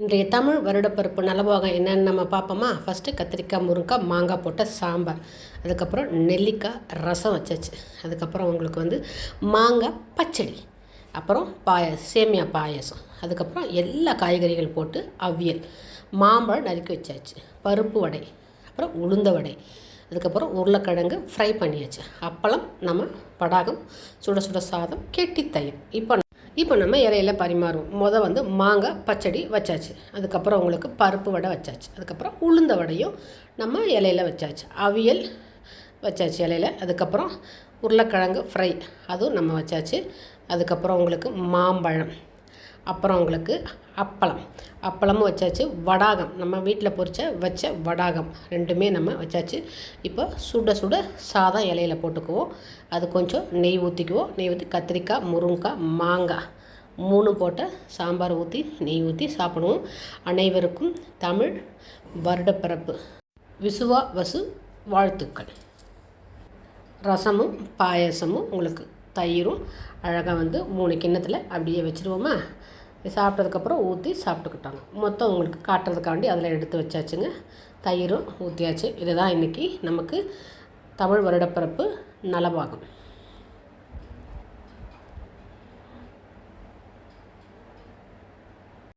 இன்றைய தமிழ் வருடப்பிறப்பு நலபாகம் என்னென்னு நம்ம பார்ப்போமா. ஃபஸ்ட்டு கத்திரிக்காய், முருங்கைக்காய், மாங்காய் போட்ட சாம்பார். அதுக்கப்புறம் நெல்லிக்காய் ரசம் வச்சாச்சு. அதுக்கப்புறம் உங்களுக்கு மாங்காய் பச்சடி, அப்புறம் சேமியா பாயசம். அதுக்கப்புறம் எல்லா காய்கறிகள் போட்டு அவியல், மாம்பழம் நறுக்கி வச்சாச்சு, பருப்பு வடை, அப்புறம் உளுந்த வடை, அதுக்கப்புறம் உருளைக்கிழங்கு ஃப்ரை பண்ணியாச்சு, அப்பளம், நம்ம படாகம், சுட சுட சாதம், கெட்டி தயிர். இப்போ நம்ம இலையில பரிமாறுவோம். மாங்காய் பச்சடி வச்சாச்சு. அதுக்கப்புறம் உங்களுக்கு பருப்பு வடை வச்சாச்சு. அதுக்கப்புறம் உளுந்த வடையும் நம்ம இலையில வச்சாச்சு. அவியல் வச்சாச்சு இலையில. அதுக்கப்புறம் உருளைக்கிழங்கு ஃப்ரை அதுவும் நம்ம வச்சாச்சு. அதுக்கப்புறம் உங்களுக்கு மாம்பழம், அப்புறம் உங்களுக்கு அப்பளமும் வச்சாச்சு. வடாகம், நம்ம வீட்டில் வச்ச வடாகம் ரெண்டுமே நம்ம வச்சாச்சு. இப்போ சுட சுட சாதம் இலையில போட்டுக்குவோம். அது கொஞ்சம் நெய் ஊற்றிக்குவோம். நெய் ஊற்றி கத்திரிக்காய், முருங்கைக்காய், மாங்காய் 3 போட்ட சாம்பார் ஊற்றி நெய் ஊற்றி சாப்பிடுவோம். அனைவருக்கும் தமிழ் வருடப்பிறப்பு விசுவாவசு வாழ்த்துக்கள். ரசமும் பாயசமும் உங்களுக்கு தயிரும் அழகாக 3 கிண்ணத்தில் அப்படியே வச்சுருவோமா. சாப்பிட்டதுக்கப்புறம் ஊற்றி சாப்பிட்டுக்கிட்டாங்க. மொத்தம் உங்களுக்கு காட்டுறதுக்காண்டி அதில் எடுத்து வச்சாச்சுங்க. தயிரும் ஊற்றியாச்சு. இதுதான் இன்றைக்கி நமக்கு தமிழ் வருடப்பிறப்பு நலபாகம்.